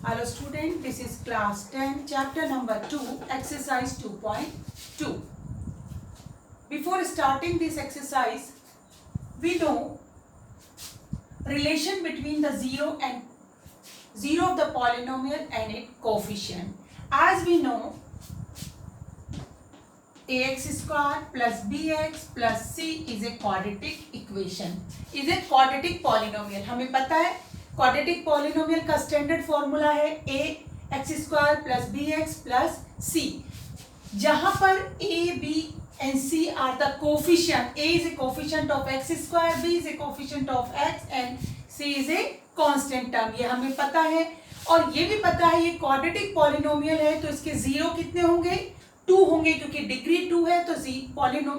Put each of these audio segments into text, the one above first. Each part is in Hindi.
Hello student, this is class 10, chapter number 2, exercise 2.2. Before starting this exercise, we know relation between the zero of the polynomial and its coefficient. As we know, ax square plus bx plus c is a quadratic equation, is a quadratic polynomial. हमें पता है क्वाड्रेटिक पॉलिनोमियल का स्टैंडर्ड फॉर्मूला है A X square plus B X plus C, जहां पर A B and C are the coefficient. A is a coefficient of X square, B is a coefficient of X and C is a constant term. ये हमें पता है और ये भी पता है ये क्वाड्रेटिक पॉलिनोमियल है तो इसके जीरो कितने होंगे, 2 होंगे, क्योंकि डिग्री 2 है तो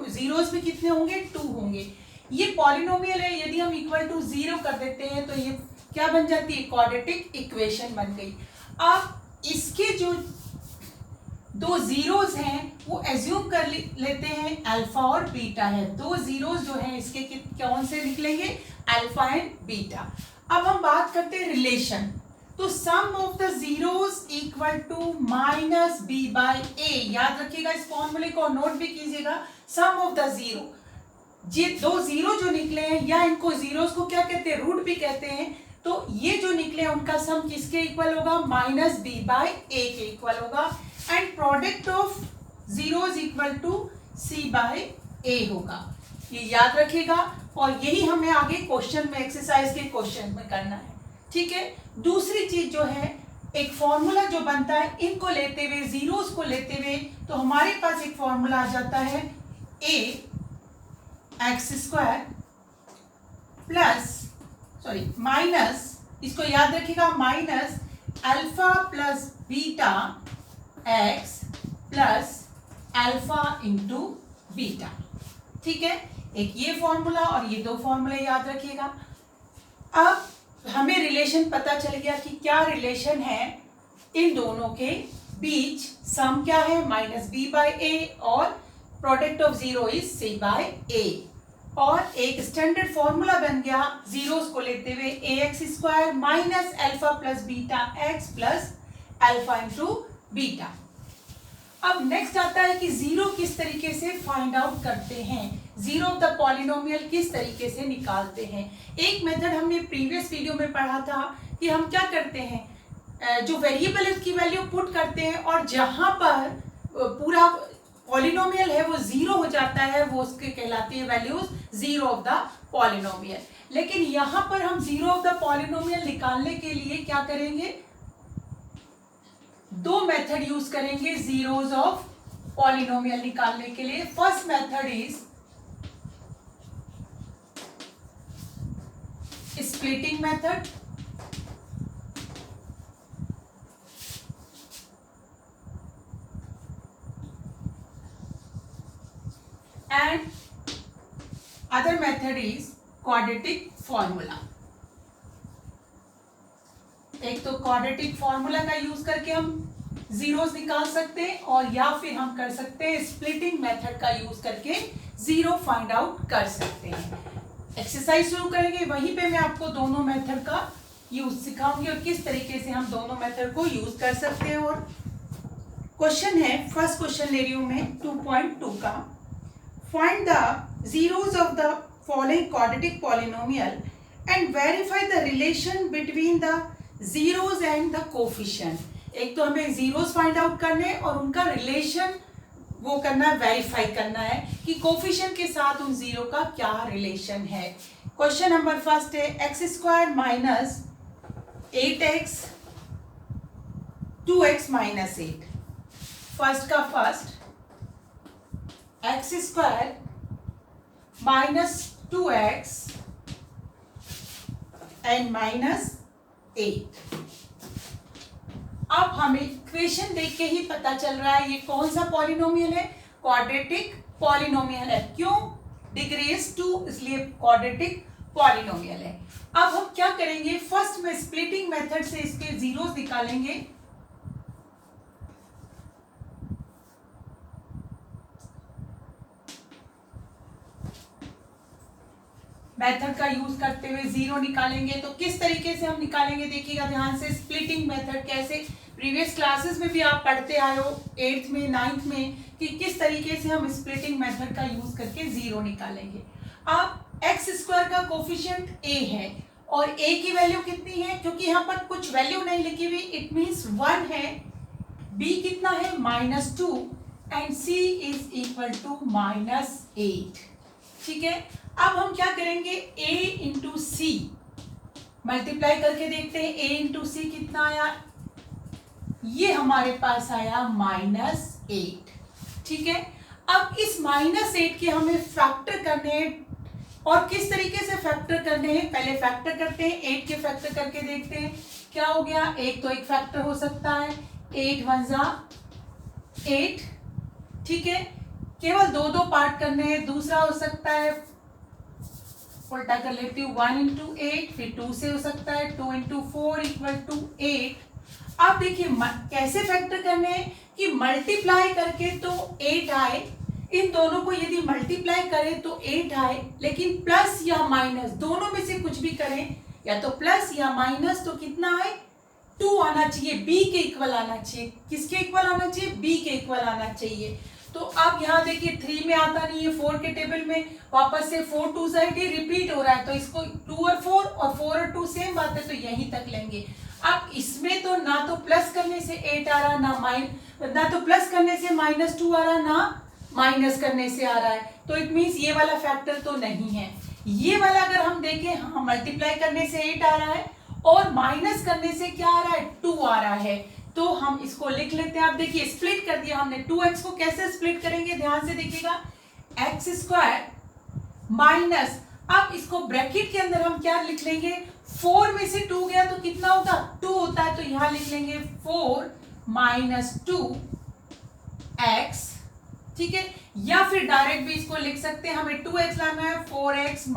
जीरोस भी कितने होंगे, 2 होंगे. ये पॉलिनोमियल है, यदि हम इक्वल टू 0 कर देते हैं तो ये क्या बन जाती है, क्वाड्रेटिक इक्वेशन बन गई. अब इसके जो दो जीरोस हैं वो एज्यूम कर लेते हैं अल्फा और बीटा है. दो जीरोस जो हैं इसके कौन से निकलेंगे, अल्फा एंड बीटा. अब हम बात करते हैं रिलेशन. तो sum of the zeros equal to minus B by A. याद रखिएगा इस फॉर्मूले को, नोट भी कीजिएगा. सम ऑफ द जीरो, ये दो जीरो जो निकले हैं या इनको जीरोस को क्या कहते हैं, रूट भी कहते हैं. तो ये जो निकले उनका सम किसके इक्वल होगा, माइनस बी बाई ए के इक्वल होगा. And product of zeros equal to C by A होगा. ये याद रखिएगा और यही हमें आगे क्वेश्चन में, एक्सरसाइज के क्वेश्चन में करना है. ठीक है. दूसरी चीज जो है, एक फॉर्मूला जो बनता है इनको लेते हुए, जीरोस को लेते हुए, तो हमारे पास एक फॉर्मूला आ जाता है A X square plus minus, इसको याद रखिएगा, minus alpha plus beta X plus alpha into beta. ठीक है. एक ये फॉर्मूला और ये दो फॉर्मूले याद रखिएगा. अब हमें रिलेशन पता चल गया कि क्या रिलेशन है इन दोनों के बीच. सम क्या है, माइनस बी बाई ए और product of zero is C by A. और एक स्टैंडर्ड फॉर्मूला बन गया जीरोस को लेते हुए, A X square minus alpha plus beta X plus alpha into beta. अब नेक्स्ट आता है कि जीरो किस तरीके से फाइंड आउट करते हैं, जीरो ऑफ द पॉलिनोमियल किस तरीके से निकालते हैं. एक मेथड हमने प्रीवियस वीडियो में पढ़ा था कि हम क्या करते हैं, जो वेरिएबल है उसकी वैल्यू पुट करते हैं और जहां पर पूरा पॉलिनोमियल है वो जीरो हो जाता है, वो उसके कहलाती है values zero of the polynomial. लेकिन यहां पर हम जीरो ऑफ द पॉलिनोमियल निकालने के लिए क्या करेंगे, दो मेथड यूज करेंगे जीरोस ऑफ पॉलिनोमियल निकालने के लिए. First method is splitting method. And other method is quadratic formula. एक तो क्वाड्रेटिक फॉर्मूला का यूज करके हम जीरोस निकाल सकते हैं और या फिर हम कर सकते हैं स्प्लिटिंग मेथड का यूज करके जीरो फाइंड आउट कर सकते हैं. एक्सरसाइज शुरू करेंगे, वहीं पे मैं आपको दोनों मेथड का यूज सिखाऊंगी और किस तरीके से हम दोनों मेथड को यूज कर सकते हैं. और क्वेश्चन है, फर्स्ट क्वेश्चन ले रही हूं मैं 2.2 का. Find the zeros of the following quadratic polynomial and verify the relation between the zeros and the coefficient. एक तो हमें zeros find out करने और उनका रिलेशन वो करना है, वेरीफाई करना है कि कोफिशिएंट के साथ उन जीरो का क्या रिलेशन है. क्वेश्चन नंबर फर्स्ट है X square minus 8x 2x minus 8. First का first, X square minus 2x and minus 8. अब हमें इक्वेशन देख के ही पता चल रहा है ये कौन सा पॉलिनोमियल है, क्वाड्रेटिक पॉलिनोमियल है. क्यों, डिग्री इज 2 इसलिए क्वाड्रेटिक पॉलिनोमियल है. अब हम क्या करेंगे, फर्स्ट में स्प्लिटिंग मेथड से इसके जीरोस निकालेंगे. मेथड का यूज करते हुए जीरो निकालेंगे। तो किस तरीके से हम निकालेंगे देखिएगा ध्यान से। स्प्लिटिंग मेथड कैसे, प्रीवियस क्लासेस में भी आप पढ़ते आए हो 8th में 9th में कि किस तरीके से हम स्प्लिटिंग मेथड का यूज करके जीरो निकालेंगे। अब एक्स स्क्वायर का कोफिशिएंट ए है और ए की वैल्यू कितनी है, क्योंकि यहाँ पर कुछ वैल्यू नहीं लिखी हुई, इट मीन्स 1 है। बी कितना है -2 and C is equal to -8। ठीक है, अब हम क्या करेंगे, a इंटू सी मल्टीप्लाई करके देखते हैं। a इंटू सी कितना आया, ये हमारे पास आया -8। ठीक है, अब इस -8 के हमें फैक्टर करने हैं, और किस तरीके से फैक्टर करने हैं, पहले फैक्टर करते हैं। 8 के फैक्टर करके देखते हैं क्या हो गया। एक तो एक फैक्टर हो सकता है, 8 1 जा 8। ठीक है, केवल दो पार्ट करने हैं। दूसरा हो सकता है उल्टा कर लेती हूँ, 1 इंटू 8, फिर 2 से हो सकता है 2 इंटू 4 इक्वल टू 8। अब देखिए कैसे फैक्टर करने हैं कि मल्टीप्लाई करके तो 8 आए, इन दोनों को यदि मल्टीप्लाई करें तो 8 आए, लेकिन प्लस या माइनस दोनों में से कुछ भी करें, या तो प्लस या माइनस, तो कितना आए 2 आना चाहिए, बी के इक्वल आना चाहिए। किसके इक्वल आना चाहिए, बी के इक्वल आना चाहिए। तो अब यहाँ देखिए 3 में आता नहीं है, 4 के टेबल में वापस से 4 2 साइड ही रिपीट हो रहा है, तो इसको 2 और 4 और 4 और 2 सेम बात है, तो यहीं तक लेंगे। अब इसमें तो ना तो प्लस करने से 8 आ रहा, ना तो प्लस करने से -2 आ रहा, ना माइनस करने से आ रहा है, तो इट मीन्स ये वाला फैक्टर तो नहीं है। ये वाला अगर हम देखें, हाँ मल्टीप्लाई करने से 8 आ रहा है और माइनस करने से क्या आ रहा है, 2 आ रहा है, तो हम इसको लिख लेते हैं। आप देखिए स्प्लिट कर दिया हमने। 2x को कैसे स्प्लिट करेंगे, ध्यान से देखिएगा, एक्स स्क्वायर माइनस, अब इसको ब्रैकेट के अंदर हम क्या लिख लेंगे, 4 में से 2 गया तो कितना होगा, 2 होता है, तो यहां लिख लेंगे 4 - 2x। ठीक है, या फिर डायरेक्ट भी इसको लिख सकते हैं, हमें 2x लाना है, 4x -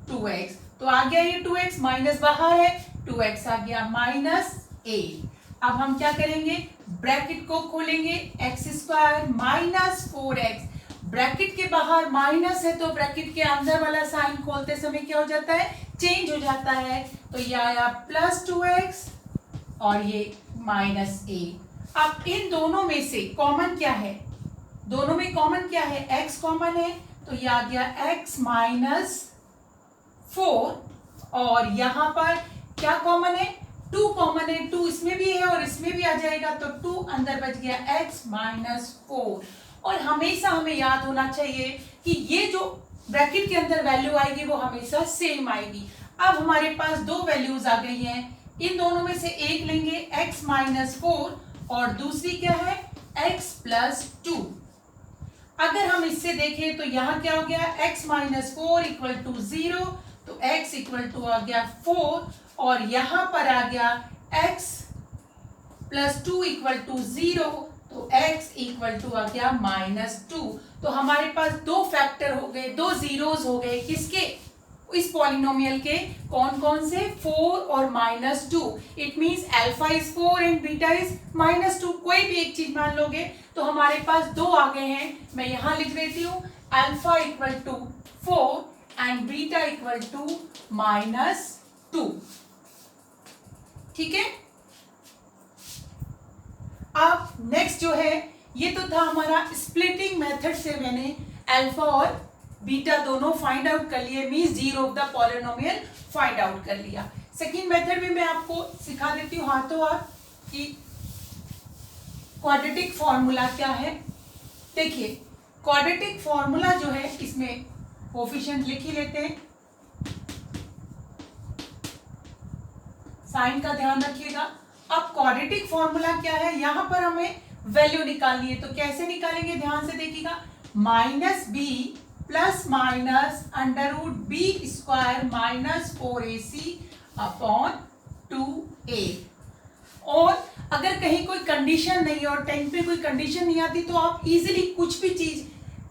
2x, तो आ गया ये 2x, माइनस बाहर है, 2x आ गया -8। अब हम क्या करेंगे, ब्रैकेट को खोलेंगे, एक्स स्क्वायर -4x, ब्रैकेट के बाहर माइनस है तो ब्रैकेट के अंदर वाला साइन खोलते समय क्या हो जाता है, चेंज हो जाता है, तो ये आया +2x और ये -8। अब इन दोनों में से कॉमन क्या है, दोनों में कॉमन क्या है, x कॉमन है, तो ये आ गया x -4, और यहां पर क्या कॉमन है, 2 कॉमन है, 2 इसमें भी है और इसमें भी आ जाएगा, तो 2 अंदर बच गया, x -4। और हमेशा हमें याद होना चाहिए कि ये जो ब्रैकेट के अंदर वैल्यू आएगी वो हमेशा सेम आएगी। अब हमारे पास 2 वैल्यूज आ गई हैं, इन दोनों में से एक लेंगे x -4 और दूसरी क्या है, x +2। अगर हम इससे देखें तो यहाँ क्या हो गया, x -4 = 0, तो x = आ गया 4, और यहाँ पर आ गया x +2 = 0, तो x = आ गया -2। तो हमारे पास 2 फैक्टर हो गए, 2 जीरोस हो गए, किसके, इस पॉलिनोमियल के, कौन कौन से, 4 और -2। It means alpha is 4 and beta is -2, कोई भी एक चीज मान लोगे तो हमारे पास 2 आ गए हैं। मैं यहां लिख देती हूँ, अल्फा = 4 एंड बीटा = -2। ठीक है, अब नेक्स्ट जो है, ये तो था हमारा स्प्लिटिंग मेथड से मैंने अल्फा और बीटा दोनों फाइंड आउट कर लिए, means zero of the polynomial find out कर लिया। सेकेंड मेथड भी मैं आपको सिखा देती हूँ हाथों हाथ कि क्वाड्रेटिक फॉर्मूला क्या है। देखिए क्वाड्रेटिक फॉर्मूला जो है, इसमें कोफिशिएंट लिख ही लेते हैं, साइन का ध्यान रखिएगा। अब क्वाड्रेटिक फॉर्मूला क्या है, यहां पर हमें वैल्यू निकालनी है, तो कैसे निकालेंगे, ध्यान से देखिएगा, -b + √b² -4ac upon 2a। और अगर कहीं कोई कंडीशन नहीं है और 10 पे कोई कंडीशन नहीं आती, तो आप इजीली कुछ भी चीज,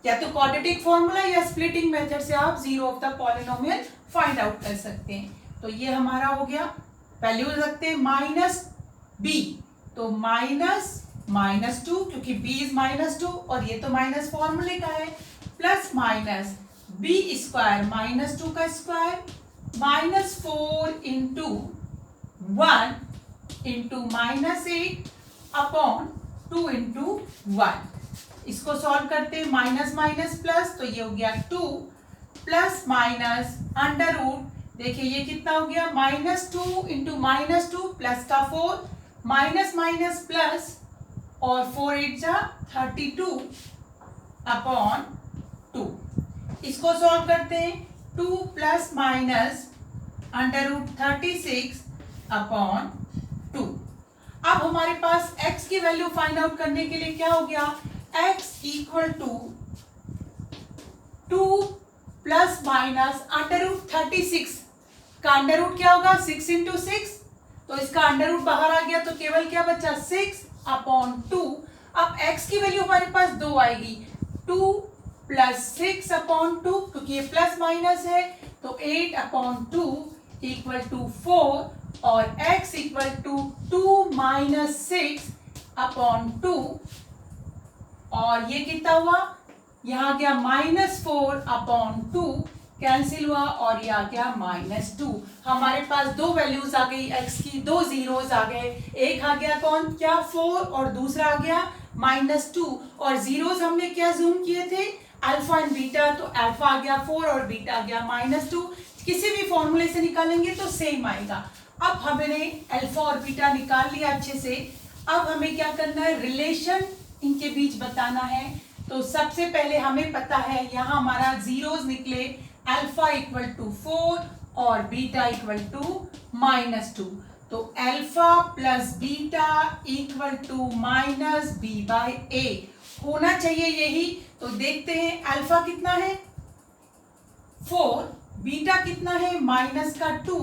या तो क्वाड्रेटिक फॉर्मूला या स्प्लिटिंग मेथड से आप zero of the polynomial find out कर सकते हैं। तो ये हमारा हो गया, वैल्यू रखते हैं -b, तो -2, क्योंकि b इज -2 और ये तो माइनस फॉर्मूले का है, प्लस माइनस बी स्क्वायर -2 का square -4 into 1 into -8 upon 2 into 1। इसको सॉल्व करते हैं, माइनस माइनस प्लस, तो ये हो गया 2 प्लस माइनस अंडर रूट, देखिए ये कितना हो गया, -2 इंटू -2 प्लस का 4 माइनस माइनस प्लस और 4 8 जा 32 अपॉन 2। इसको सॉल्व करते हैं, 2 plus minus under root 36 upon 2। अब हमारे पास x की वैल्यू फाइंड आउट करने के लिए क्या हो गया, x equal to 2 plus minus under root 36 का अंडर रूट क्या होगा, 6 इंटू 6, तो इसका अंडर रूट बाहर आ गया तो केवल क्या बचा, 6 अपॉन 2। अब x की वैल्यू हमारे पास 2 आएगी, 2 प्लस 6 अपॉन 2, क्योंकि ये प्लस माइनस है तो 8 अपॉन 2 इक्वल टू 4, और x equal to 2 minus 6 upon 2, और ये कितना हुआ, यहाँ गया -4 अपॉन 2 कैंसिल हुआ और ये आ गया -2। हमारे पास दो वैल्यूज आ गई x की, दो जीरोस आ गए, एक आ गया कौन क्या 4 और दूसरा आ गया -2, और जीरोस हमने क्या जूम किए थे, अल्फा एंड बीटा, तो अल्फा आ गया 4 और बीटा आ गया -2। किसी भी फॉर्मूले से निकालेंगे तो सेम आएगा। अब हमने अल्फा और बीटा निकाल लिया अच्छे से, अब हमें क्या करना है, रिलेशन इनके बीच बताना है। तो सबसे पहले हमें पता है यहाँ हमारा जीरोस निकले, अल्फा इक्वल टू 4 और बीटा इक्वल टू -2, तो alpha plus beta equal to -b/a होना चाहिए यही। तो देखते हैं अल्फा कितना है 4, बीटा कितना है -2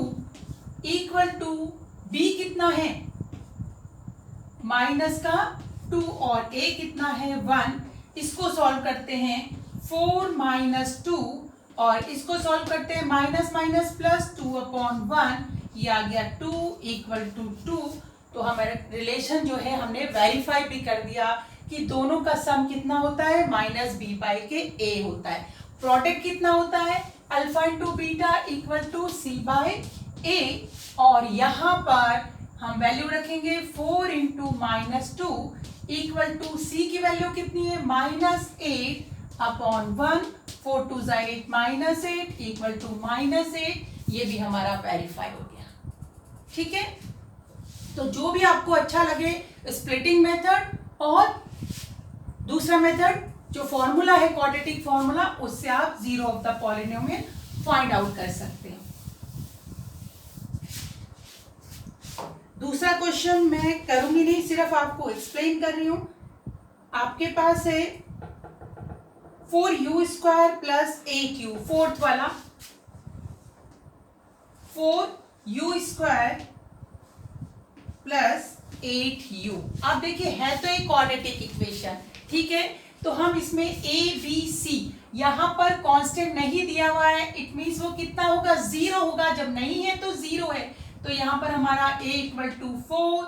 इक्वल टू b कितना है -2 और a कितना है 1। इसको सॉल्व करते हैं, 4 - 2 और इसको सॉल्व करते हैं माइनस माइनस प्लस 2 अपॉन 1, ये आ गया 2 इक्वल टू 2। तो हमारा रिलेशन जो है हमने वेरीफाई भी कर दिया कि दोनों का सम कितना होता है, -b/a होता है। प्रोडक्ट कितना होता है, alpha into beta equal to c/a, और यहाँ पर हम वैल्यू रखेंगे 4 इंटू -2 इक्वल टू c की वैल्यू कितनी है, -8 अपॉन 1, 4 2 8 -8 इक्वल टू -8। ये भी हमारा वेरीफाई हो गया। ठीक है, तो जो भी आपको अच्छा लगे, स्प्लिटिंग मेथड और दूसरा मेथड जो फॉर्मूला है क्वाड्रेटिक फॉर्मूला, उससे आप zero of the polynomial find out कर सकते हैं। दूसरा क्वेश्चन मैं करूंगी नहीं, सिर्फ आपको एक्सप्लेन कर रही हूं। आपके पास है 4u² प्लस 8u, फोर्थ वाला 4u² प्लस 8u। अब देखिए है तो एक क्वाड्रेटिक इक्वेशन, ठीक है, तो हम इसमें a b c, यहां पर कांस्टेंट नहीं दिया हुआ है, इट मीन्स वो कितना होगा, 0 होगा, जब नहीं है तो 0 है। तो यहाँ पर हमारा a equal to 4,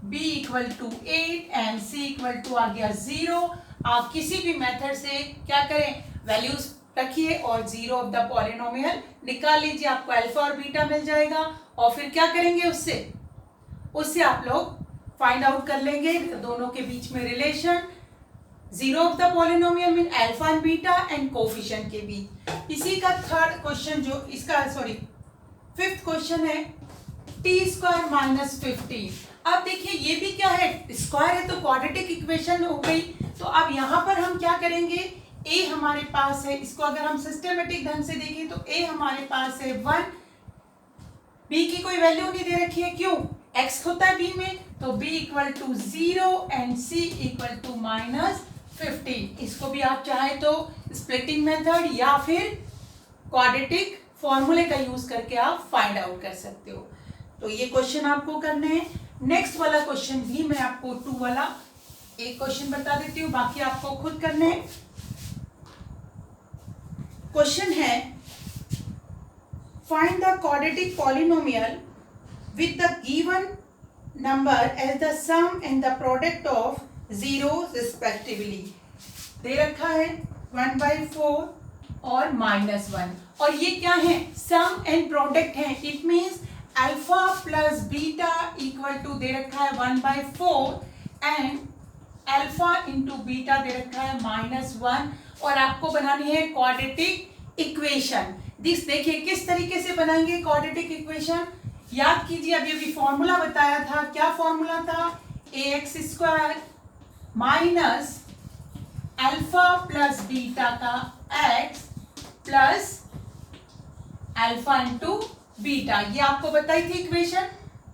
b equal to 8 and c equal to आ गया 0। आप किसी भी मेथड से क्या करें, वैल्यूज रखिए और जीरो ऑफ द पॉलिनोमियल निकाल लीजिए, आपको अल्फा और बीटा मिल जाएगा। और फिर क्या करेंगे, उससे आप लोग फाइंड आउट कर लेंगे दोनों के बीच में relation, zero of the polynomial mean alpha and beta and coefficient के बीच। इसी का थर्ड क्वेश्चन जो इसका फिफ्थ क्वेश्चन है t² - 15। अब देखिए ये भी क्या है, स्क्वायर है तो क्वाड्रेटिक इक्वेशन हो गई। तो अब यहाँ पर हम क्या करेंगे, a हमारे पास है, इसको अगर हम सिस्टमेटिक ढंग से देखें तो a हमारे पास है 1, b की कोई वैल्यू नहीं दे रखी है, क्यों, x होता है b में, तो b equal to 0 and c equal to -15। इसको भी आप चाहे तो स्प्लिटिंग मेथड या फिर क्वाड्रेटिक फॉर्मूले का यूज करके आप फाइंड आउट कर सकते हो। तो ये क्वेश्चन आपको करने हैं। नेक्स्ट वाला क्वेश्चन भी मैं आपको 2 वाला एक क्वेश्चन बता देती हूँ, बाकी आपको खुद करने हैं। क्वेश्चन है, find the quadratic polynomial with the given number as the sum and the product of zero respectively. दे रखा है 1/4, और -1। और ये क्या है, सम एंड प्रोडक्ट है। It means alpha plus beta equal to दे रखा है 1/4 एंड अल्फा इंटू बीटा दे रखा है -1। और आपको बनानी है क्वाड्रेटिक इक्वेशन। दिस देखिए किस तरीके से बनाएंगे क्वाड्रेटिक इक्वेशन। याद कीजिए, अभी अभी फॉर्मूला बताया था। क्या फॉर्मूला था, ax² minus alpha plus beta का x plus alpha into beta. ये आपको बताई थी इक्वेशन,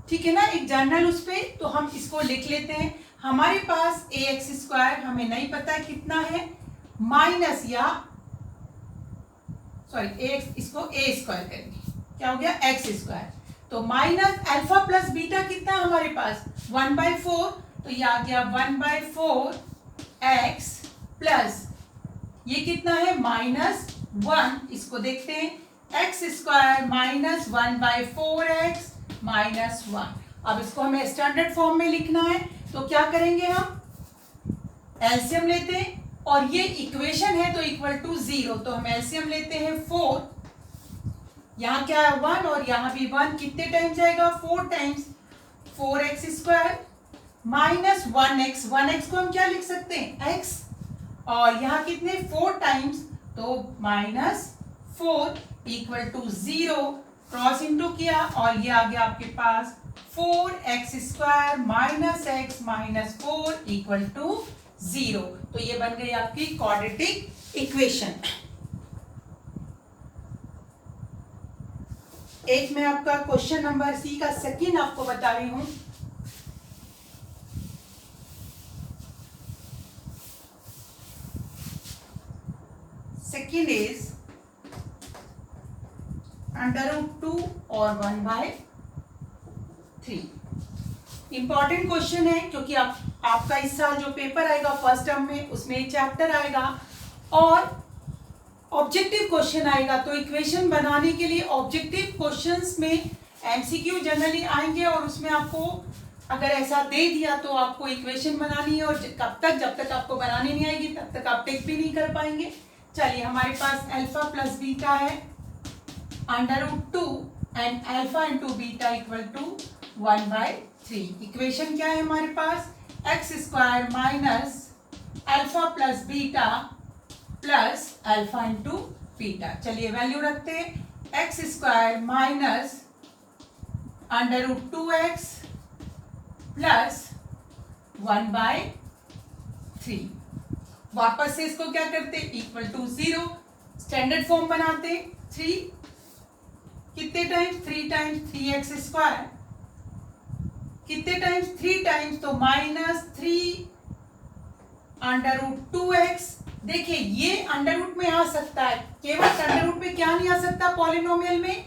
ठीक है ना, एक जनरल उस पे। तो हम इसको लिख लेते हैं। हमारे पास ax² हमें नहीं पता है कितना है, माइनस या सॉरी ax, इसको a² करेंगे, क्या हो गया x²। तो माइनस अल्फा प्लस बीटा कितना है हमारे पास 1/4, तो ये आ गया 1/4 x प्लस ये कितना है -1। इसको देखते हैं, x² माइनस 1/4 x माइनस 1। अब इसको हमें स्टैंडर्ड फॉर्म में लिखना है, तो क्या करेंगे, हम एलसीएम लेते हैं और ये इक्वेशन है तो इक्वल टू 0, तो हम एलसीएम लेते हैं 4। यहाँ क्या है 1 और यहाँ भी 1, कितने टाइम्स जाएगा 4 times, 4x² minus 1x। 1x को हम क्या लिख सकते हैं x, और यहाँ कितने 4 टाइम्स, तो -4 इक्वल टू 0। क्रॉस इंटू किया और ये आ गया आपके पास 4x² minus x minus 4 equal to 0। तो ये बन गई आपकी क्वाड्रेटिक इक्वेशन। एक मैं आपका क्वेश्चन नंबर सी का सेकंड आपको बता रही हूं। सेकंड इज √2 और 1/3। इंपॉर्टेंट क्वेश्चन है क्योंकि आपका इस साल जो पेपर आएगा फर्स्ट टर्म में, उसमें चैप्टर आएगा और ऑब्जेक्टिव क्वेश्चन आएगा। तो इक्वेशन बनाने के लिए ऑब्जेक्टिव क्वेश्चंस में एमसीक्यू जनरली आएंगे और उसमें आपको अगर ऐसा दे दिया तो आपको इक्वेशन बनानी है, और जब तक आपको बनानी नहीं आएगी तब तक आप टेक भी नहीं कर पाएंगे। चलिए, हमारे पास अल्फा प्लस बीटा है √2 and alpha into beta equal to 1/3। Equation क्या है हमारे पास, x² minus alpha plus beta plus alpha into beta. चलिए वैल्यू रखते हैं, x² माइनस √2x प्लस 1/3। वापस से इसको क्या करते, इक्वल टू 0। स्टैंडर्ड फॉर्म बनाते, 3 कितने टाइम्स, 3 टाइम्स 3x², कितने टाइम्स 3 टाइम्स, तो -3 √2x। देखिए ये अंडररूट में आ सकता है, केवल अंडररूट में क्या नहीं आ सकता पॉलिनोमियल में,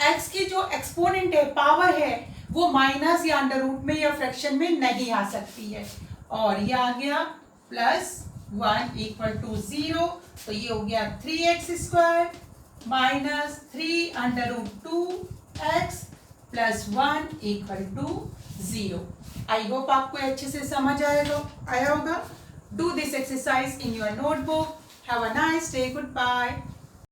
x की जो एक्सपोनेंट है, पावर है, वो माइनस या अंडररूट में या फ्रैक्शन में नहीं आ सकती है। और ये आ गया +1 इक्वल टू 0, तो ये हो गया 3x² minus 3 √2x plus 1 equal to 0। I hope आपको अच्छे से समझ आया होगा। Do this exercise in your notebook. Have a nice day. Goodbye.